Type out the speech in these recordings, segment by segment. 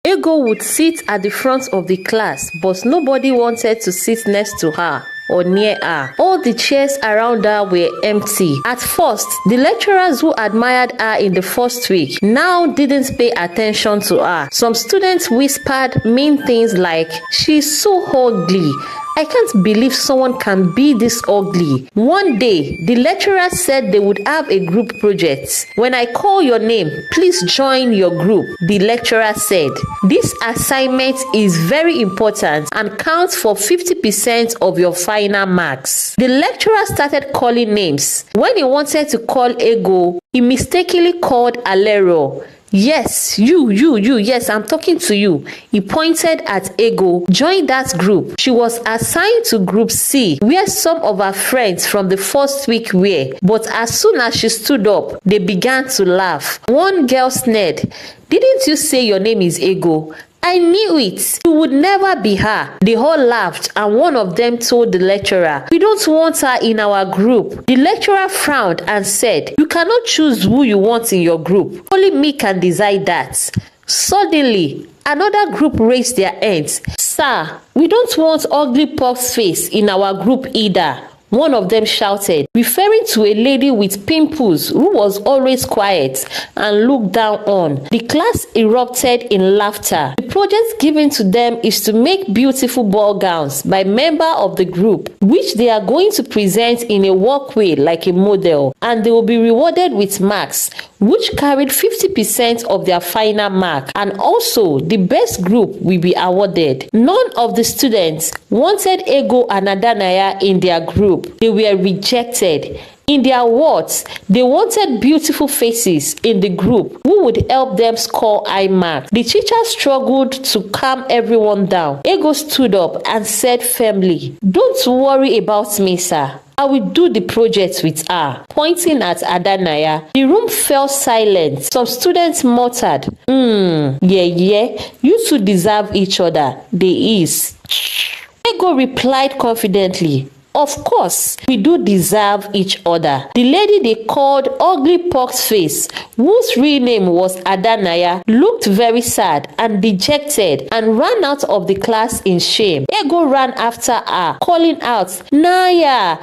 Ego would sit at the front of the class, but nobody wanted to sit next to her or near her. All the chairs around her were empty. At first, the lecturers who admired her in the first week now didn't pay attention to her. Some students whispered mean things like, "She's so ugly. I can't believe someone can be this ugly." One day, the lecturer said they would have a group project. "When I call your name, please join your group," the lecturer said. "This assignment is very important and counts for 50% of your final marks." The lecturer started calling names. When he wanted to call Ego, he mistakenly called Alero. "Yes, you, yes, I'm talking to you." He pointed at Ego. "Join that group." She was assigned to group C, where some of her friends from the first week were, but as soon as she stood up, they began to laugh. One girl sneered, "Didn't you say your name is Ego?" "I knew it. You would never be her." They all laughed, and one of them told the lecturer, "We don't want her in our group." The lecturer frowned and said, "You cannot choose who you want in your group. Only me can decide that." Suddenly, another group raised their hands. "Sir, we don't want ugly pox face in our group either," one of them shouted, referring to a lady with pimples who was always quiet and looked down on. The class erupted in laughter. The project given to them is to make beautiful ball gowns by member of the group, which they are going to present in a walkway like a model, and they will be rewarded with marks, which carried 50% of their final mark, and also the best group will be awarded. None of the students wanted Ego and Adanaya in their group. They were rejected. In their words, they wanted beautiful faces in the group who would help them score high marks. The teacher struggled to calm everyone down. Ego stood up and said firmly, "Don't worry about me, sir. I will do the project with her," pointing at Adanaya. The room fell silent. Some students muttered, yeah, you two deserve each other. They is." Ego replied confidently, "Of course, we do deserve each other." The lady they called Ugly Pox Face, whose real name was Adanaya, looked very sad and dejected and ran out of the class in shame. Ego ran after her, calling out, Naya,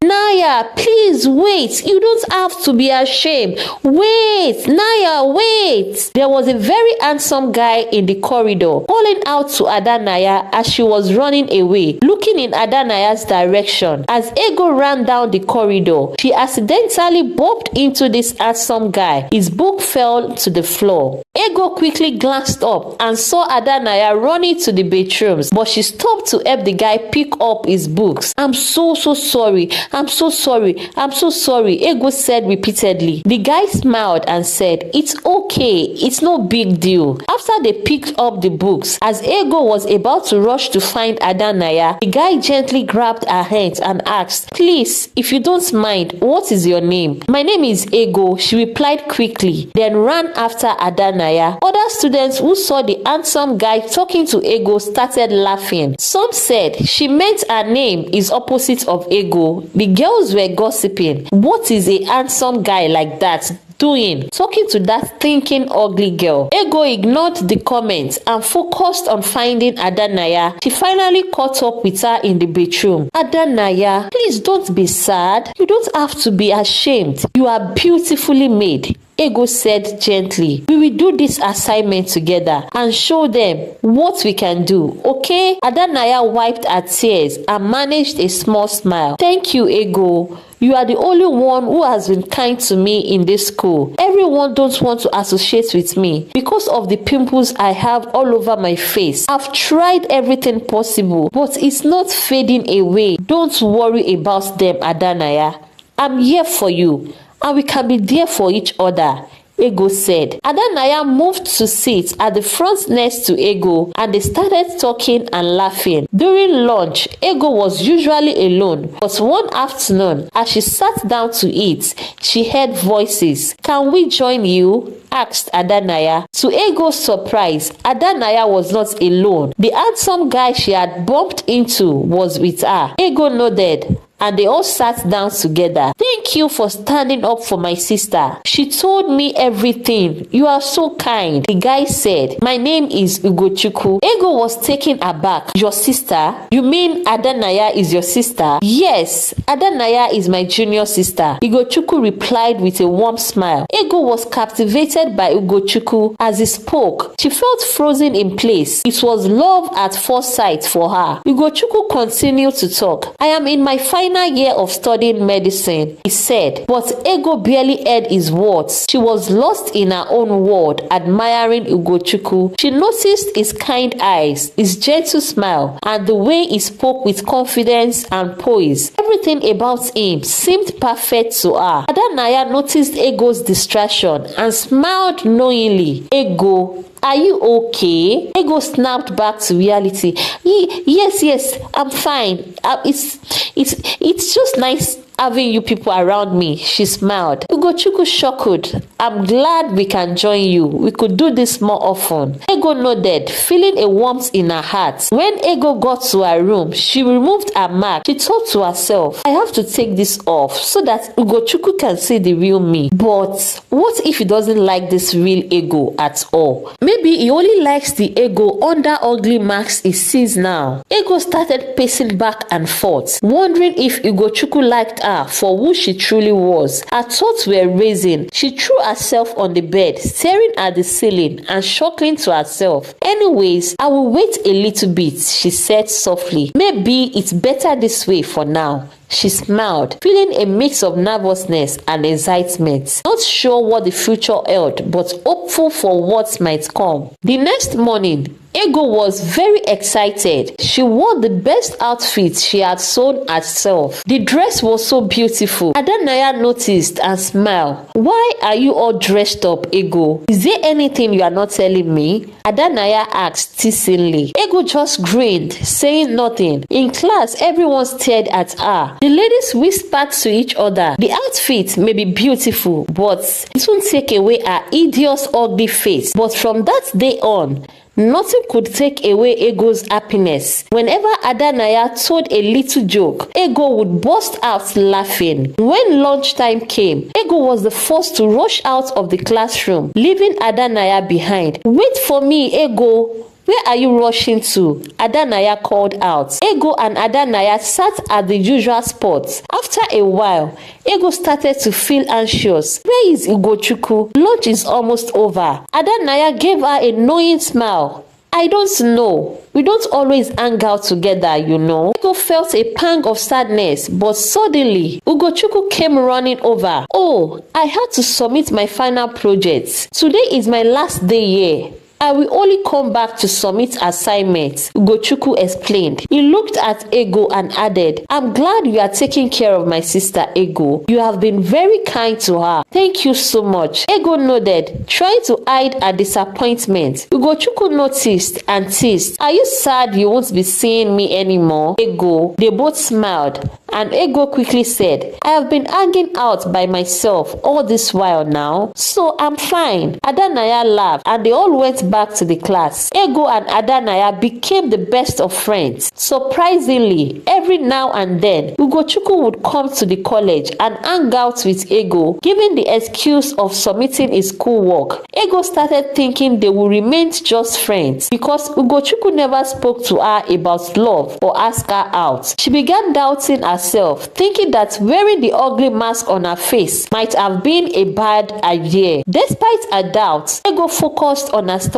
please wait. You don't have to be ashamed. Wait, Naya, wait." There was a very handsome guy in the corridor calling out to Adanaya as she was running away, looking in Adanaya's direction. As Ego ran down the corridor, she accidentally bumped into this handsome guy. His book fell to the floor. Ego quickly glanced up and saw Adanaya running to the bedrooms, but she stopped to help the guy pick up his books. "I'm so sorry. I'm so sorry," Ego said repeatedly. The guy smiled and said, "It's okay. It's no big deal." After they picked up the books, as Ego was about to rush to find Adanaya, the guy gently grabbed her hands and asked, "Please, if you don't mind, what is your name?" "My name is Ego," she replied quickly, then ran after Adanaya. Other students who saw the handsome guy talking to Ego started laughing. Some said she meant her name is opposite of Ego. The girls were gossiping. What is a handsome guy like that doing talking to that thinking ugly girl? Ego ignored the comments and focused on finding Adanaya. She finally caught up with her in the bedroom. "Adanaya, please don't be sad. You don't have to be ashamed. You are beautifully made," Ego said gently. "We will do this assignment together and show them what we can do, okay?" Adanaya wiped her tears and managed a small smile. "Thank you, Ego. You are the only one who has been kind to me in this school. Everyone don't want to associate with me because of the pimples I have all over my face. I've tried everything possible, but it's not fading away. Don't worry about them, Adanaya. I'm here for you, and we can be there for each other," Ego said. Adanaya moved to sit at the front next to Ego, and they started talking and laughing. During lunch, Ego was usually alone, but one afternoon, as she sat down to eat, she heard voices. "Can we join you?" asked Adanaya. To Ego's surprise, Adanaya was not alone. The handsome guy she had bumped into was with her. Ego nodded and they all sat down together. Thank you for standing up for my sister. She told me everything. You are so kind. The guy said, my name is Ugochukwu. Ego was taken aback. Your sister? You mean Adanaya is your sister? Yes, Adanaya is my junior sister. Ugochukwu replied with a warm smile. Ego was captivated by Ugochukwu as he spoke. She felt frozen in place. It was love at first sight for her. Ugochukwu continued to talk. I am in my final year of studying medicine, he said, but Ego barely heard his words. She was lost in her own world, admiring Ugochukwu. She noticed his kind eyes, his gentle smile, and the way he spoke with confidence and poise. Everything about him seemed perfect to her. Adanaya noticed Ego's distraction and smiled knowingly. Ego, are you okay? Ego snapped back to reality. Yes, I'm fine. It's just nice having you people around me, she smiled. Ugochukwu chuckled. I'm glad we can join you. We could do this more often. Ego nodded, feeling a warmth in her heart. When Ego got to her room, she removed her mark. She thought to herself, I have to take this off so that Ugochukwu can see the real me. But what if he doesn't like this real Ego at all? Maybe he only likes the Ego under ugly marks he sees now. Ego started pacing back and forth, wondering if Ugochukwu liked her for who she truly was. Her thoughts were racing. She threw herself on the bed, staring at the ceiling and chuckling to herself. Anyways, I will wait a little bit, she said softly. Maybe it's better this way for now. She smiled, feeling a mix of nervousness and excitement. Not sure what the future held, but hopeful for what might come. The next morning, Ego was very excited. She wore the best outfit she had sewn herself. The dress was so beautiful. Adanaya noticed and smiled. Why are you all dressed up, Ego? Is there anything you are not telling me? Adanaya asked teasingly. Ego just grinned, saying nothing. In class, everyone stared at her. The ladies whispered to each other. The outfit may be beautiful, but it won't take away her hideous, ugly face. But from that day on, nothing could take away Ego's happiness. Whenever Adanaya told a little joke, Ego would burst out laughing. When lunchtime came, Ego was the first to rush out of the classroom, leaving Adanaya behind. Wait for me, Ego. Where are you rushing to? Adanaya called out. Ego and Adanaya sat at the usual spot. After a while, Ego started to feel anxious. Where is Ugochukwu? Lunch is almost over. Adanaya gave her a knowing smile. I don't know. We don't always hang out together, you know. Ego felt a pang of sadness, but suddenly, Ugochukwu came running over. Oh, I had to submit my final project. Today is my last day here. I will only come back to submit assignments, Ugochukwu explained. He looked at Ego and added, I'm glad you are taking care of my sister, Ego. You have been very kind to her. Thank you so much. Ego nodded, trying to hide her disappointment. Ugochukwu noticed and teased. Are you sad you won't be seeing me anymore, Ego? They both smiled, and Ego quickly said, I have been hanging out by myself all this while now, so I'm fine. Adanaya laughed, and they all went back to the class. Ego and Adanaya became the best of friends. Surprisingly, every now and then, Ugochukwu would come to the college and hang out with Ego, giving the excuse of submitting his schoolwork. Ego started thinking they would remain just friends because Ugochukwu never spoke to her about love or asked her out. She began doubting herself, thinking that wearing the ugly mask on her face might have been a bad idea. Despite her doubts, Ego focused on her studies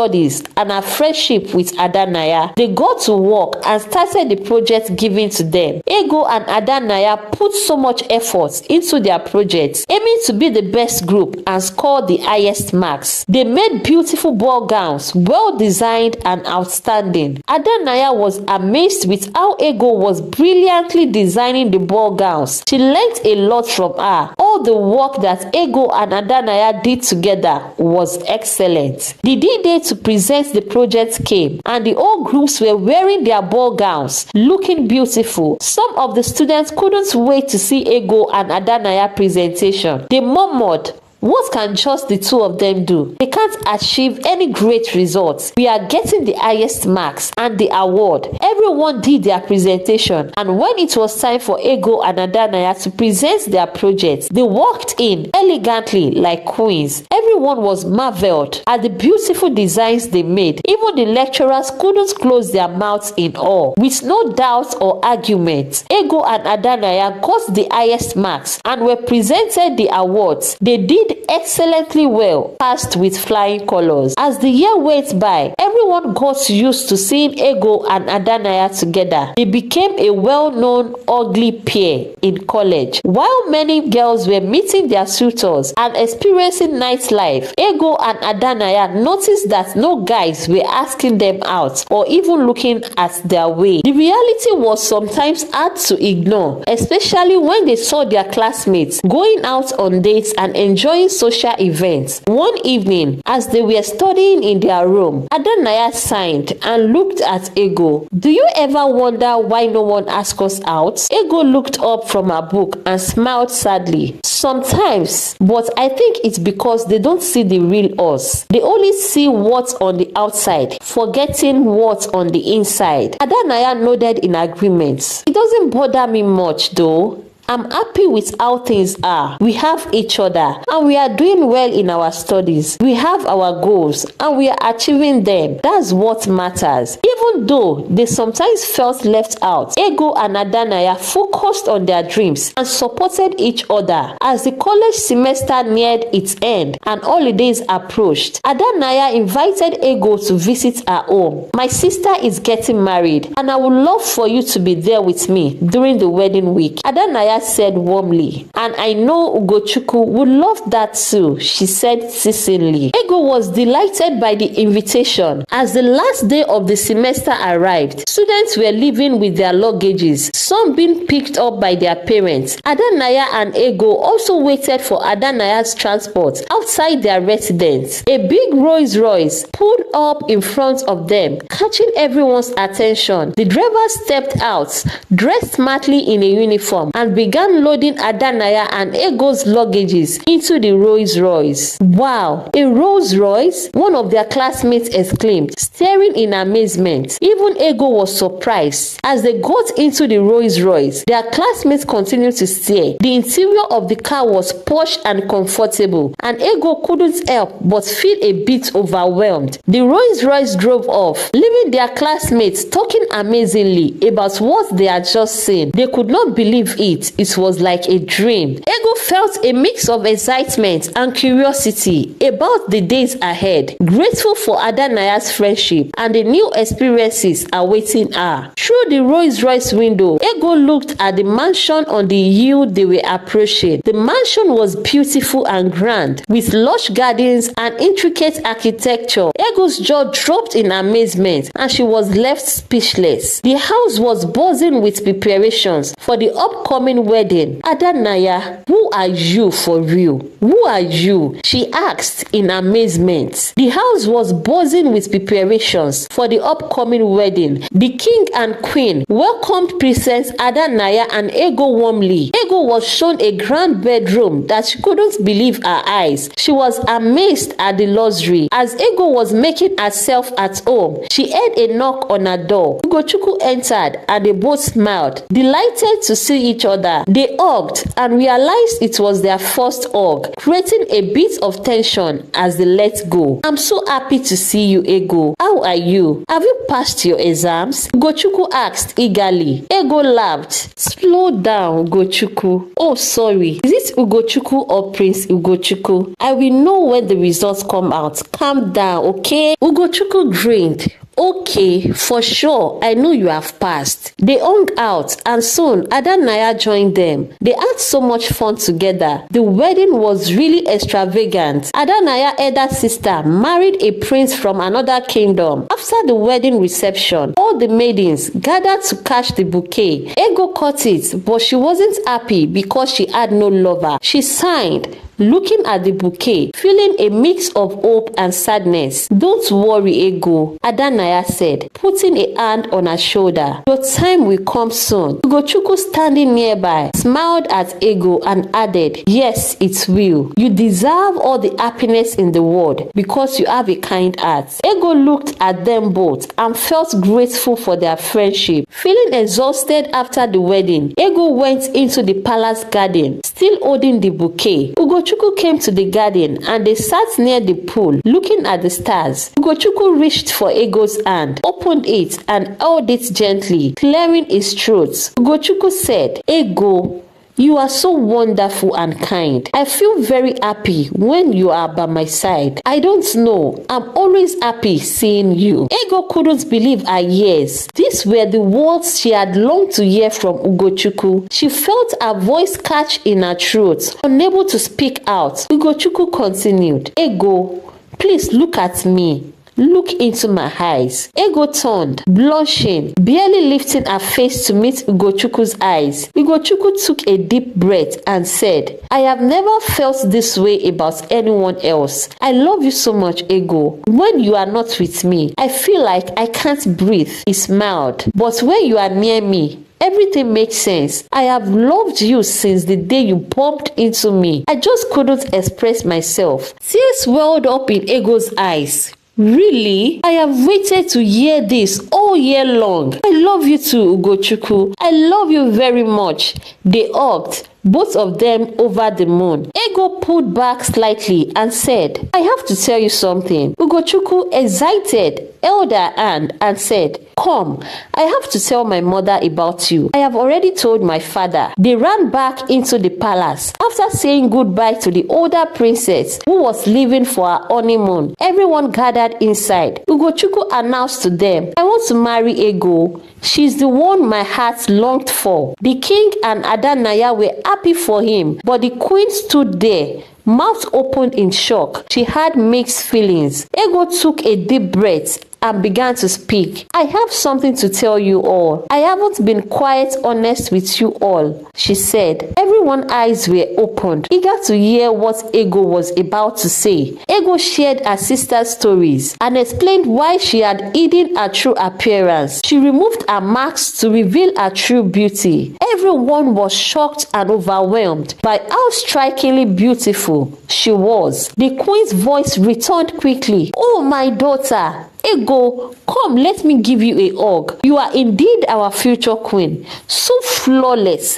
and her friendship with Adanaya. They got to work and started the project given to them. Ego and Adanaya put so much effort into their projects, aiming to be the best group and score the highest marks. They made beautiful ball gowns, well designed and outstanding. Adanaya was amazed with how Ego was brilliantly designing the ball gowns. She learned a lot from her. All the work that Ego and Adanaya did together was excellent. The D-Day to present the project came, and the whole groups were wearing their ball gowns, looking beautiful. Some of the students couldn't wait to see Ego and Adanaya presentation. They murmured, What can just the two of them do? They can't achieve any great results. We are getting the highest marks and the award. Everyone did their presentation, and when it was time for Ego and Adanaya to present their projects, they walked in elegantly like queens. Everyone was marveled at the beautiful designs they made. Even the lecturers couldn't close their mouths in awe. With no doubt or argument, Ego and Adanaya got the highest marks and were presented the awards. They did excellently well, passed with flying colors. As the year went by, everyone got used to seeing Ego and Adanaya together. They became a well-known ugly pair in college. While many girls were meeting their suitors and experiencing nightlife, Ego and Adanaya noticed that no guys were asking them out or even looking at their way. The reality was sometimes hard to ignore, especially when they saw their classmates going out on dates and enjoying social events. One evening, as they were studying in their room, Adanaya sighed and looked at Ego. "Do you ever wonder why no one asks us out?" Ego looked up from her book and smiled sadly. "Sometimes, but I think it's because they don't see the real us. They only see what's on the outside, forgetting what's on the inside." Adanaya nodded in agreement. "It doesn't bother me much though. I'm happy with how things are. We have each other and we are doing well in our studies. We have our goals and we are achieving them. That's what matters." Even though they sometimes felt left out, Ego and Adanaya focused on their dreams and supported each other. As the college semester neared its end and holidays approached, Adanaya invited Ego to visit her home. "My sister is getting married and I would love for you to be there with me during the wedding week," Adanaya said warmly. "And I know Ugochukwu would love that too," she said teasingly. Ego was delighted by the invitation. As the last day of the semester arrived, students were leaving with their luggages, some being picked up by their parents. Adanaya and Ego also waited for Adanaya's transport outside their residence. A big Rolls Royce pulled up in front of them, catching everyone's attention. The driver stepped out, dressed smartly in a uniform, and began loading Adanaya and Ego's luggages into the Rolls Royce. "Wow, a Rolls Royce?" one of their classmates exclaimed, staring in amazement. Even Ego was surprised. As they got into the Rolls Royce, their classmates continued to stare. The interior of the car was posh and comfortable, and Ego couldn't help but feel a bit overwhelmed. The Rolls Royce drove off, leaving their classmates talking amazingly about what they had just seen. They could not believe it. It was like a dream. Ego felt a mix of excitement and curiosity about the days ahead, grateful for Adanaya's friendship and the new experiences awaiting her. Through the Rolls Royce window, Ego looked at the mansion on the hill they were approaching. The mansion was beautiful and grand, with lush gardens and intricate architecture. Ego's jaw dropped in amazement and she was left speechless. The house was buzzing with preparations for the upcoming wedding. "Adanaya, who are you for real? Who are you?" she asked in amazement. The house was buzzing with preparations for the upcoming wedding. The king and queen welcomed Princess Adanaya and Ego warmly. Ego was shown a grand bedroom that she couldn't believe her eyes. She was amazed at the luxury. As Ego was making herself at home, she heard a knock on her door. Ugochukwu entered and they both smiled, delighted to see each other. They hugged and realized it was their first hug, creating a bit of tension as they let go. "I'm so happy to see you, Ego. How are you? Have you passed your exams?" Ugochukwu asked eagerly. Ego laughed. "Slow down, Ugochukwu. Oh, sorry. Is it Ugochukwu or Prince Ugochukwu? I will know when the results come out. Calm down, okay?" Ugochukwu grinned. "Okay, for sure, I know you have passed." They hung out and soon Adanaya joined them. They had so much fun together. The wedding was really extravagant. Adanaya's elder sister married a prince from another kingdom. After the wedding reception, all the maidens gathered to catch the bouquet. Ego caught it, but she wasn't happy because she had no lover. She sighed. looking at the bouquet, feeling a mix of hope and sadness. "Don't worry, Ego," Adanaya said, putting a hand on her shoulder. "Your time will come soon." Ugochukwu, standing nearby, smiled at Ego and added, "Yes, it will. You deserve all the happiness in the world because you have a kind heart." Ego looked at them both and felt grateful for their friendship. Feeling exhausted after the wedding, Ego went into the palace garden, still holding the bouquet. Ugochukwu came to the garden and they sat near the pool, looking at the stars. Ugochukwu reached for Ego's hand, opened it and held it gently, clearing his throat. Ugochukwu said, "Ego, you are so wonderful and kind. I feel very happy when you are by my side. I don't know, I'm always happy seeing you." Ego couldn't believe her ears. These were the words she had longed to hear from Ugochukwu. She felt her voice catch in her throat, unable to speak out. Ugochukwu continued, "Ego, please look at me. Look into my eyes." Ego turned, blushing, barely lifting her face to meet Ugochukwu's eyes. Ugochukwu took a deep breath and said, "I have never felt this way about anyone else. I love you so much, Ego. When you are not with me, I feel like I can't breathe." He smiled. "But when you are near me, everything makes sense. I have loved you since the day you bumped into me. I just couldn't express myself." Tears welled up in Ego's eyes. "Really? I have waited to hear this all year long. I love you too, Ugochukwu. I love you very much." They hugged, both of them over the moon. Ego pulled back slightly and said, "I have to tell you something." Ugochukwu, excited, held her hand and said, "Come, I have to tell my mother about you. I have already told my father." They ran back into the palace. After saying goodbye to the older princess who was leaving for her honeymoon, everyone gathered inside. Ugochukwu announced to them, "I want to marry Ego. She's the one my heart longed for." The king and Adanaya were happy for him, but the queen stood there, mouth opened in shock. She had mixed feelings. Ego took a deep breath and began to speak. "I have something to tell you all. I haven't been quite honest with you all," she said. Everyone's eyes were opened, eager to hear what Ego was about to say. Ego shared her sister's stories and explained why she had hidden her true appearance. She removed her masks to reveal her true beauty. Everyone was shocked and overwhelmed by how strikingly beautiful she was. The queen's voice returned quickly. "Oh, my daughter, Ego, come, let me give you a hug. You are indeed our future queen. So flawless.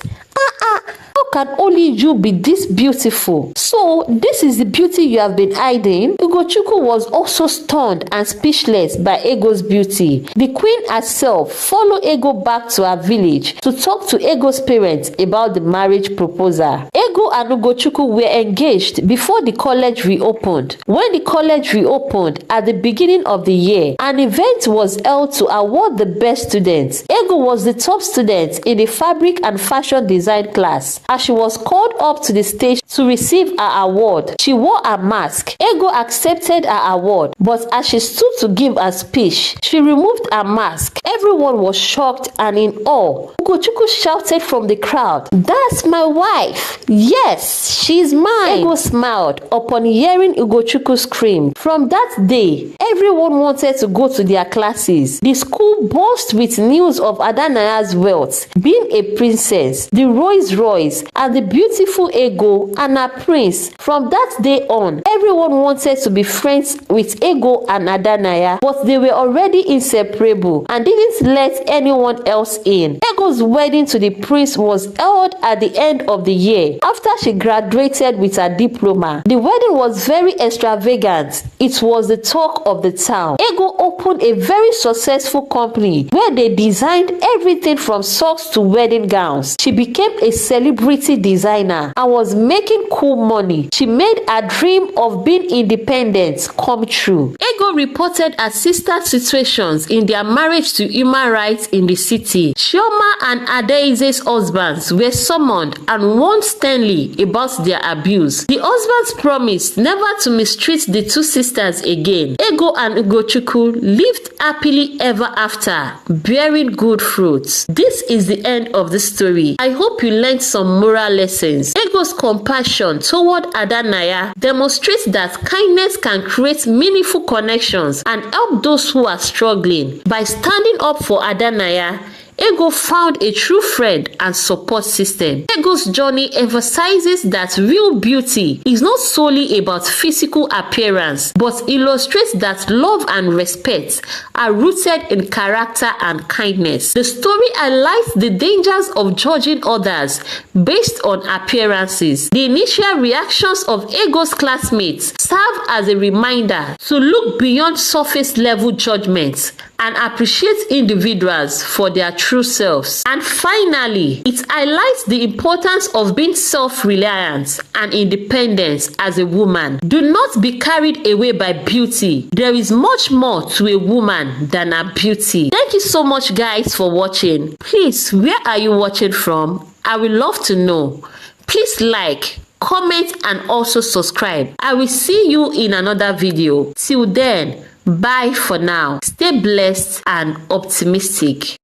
How can only you be this beautiful? So this is the beauty you have been hiding?" Ugochukwu was also stunned and speechless by Ego's beauty. The queen herself followed Ego back to her village to talk to Ego's parents about the marriage proposal. Ego and Ugochukwu were engaged before the college reopened. When the college reopened at the beginning of the year, an event was held to award the best students. Ego was the top student in the fabric and fashion design class. As she was called up to the stage to receive her award, she wore a mask. Ego accepted her award, but as she stood to give a speech, she removed her mask. Everyone was shocked and in awe. Ugochukwu shouted from the crowd, "That's my wife! Yes, she's mine!" Ego smiled upon hearing Ugochukwu scream. From that day, everyone wanted to go to their classes. The school buzzed with news of Adanaya's wealth, being a princess, the Rolls Royce, and the beautiful Ego and her prince. From that day on, everyone wanted to be friends with Ego and Adanaya, but they were already inseparable and didn't let anyone else in. Ego's wedding to the prince was held at the end of the year after she graduated with her diploma. The wedding was very extravagant. It was the talk of the town. Ego opened a very successful company where they designed everything from socks to wedding gowns. She became a celebrity designer and was making cool money. She made her dream of being independent come true. Ego reported her sister's situations in their marriage to human rights in the city. Chioma and Adaize's husbands were summoned and warned sternly about their abuse. The husbands promised never to mistreat the two sisters again. Ego and Ugochukwu lived happily ever after, bearing good fruits. This is the end of the story. I hope you learned some moral lessons. Ego's compassion toward Adanaya demonstrates that kindness can create meaningful connections and help those who are struggling. By standing up for Adanaya, Ego found a true friend and support system. Ego's journey emphasizes that real beauty is not solely about physical appearance, but illustrates that love and respect are rooted in character and kindness. The story highlights the dangers of judging others based on appearances. The initial reactions of Ego's classmates serve as a reminder to look beyond surface level judgments and appreciate individuals for their true selves. And finally, it highlights the importance of being self-reliant and independent as a woman. Do not be carried away by beauty. There is much more to a woman than her beauty. Thank you so much, guys, for watching. Please, where are you watching from? I would love to know. Please like, comment, and also subscribe. I will see you in another video. Till then, bye for now. Stay blessed and optimistic.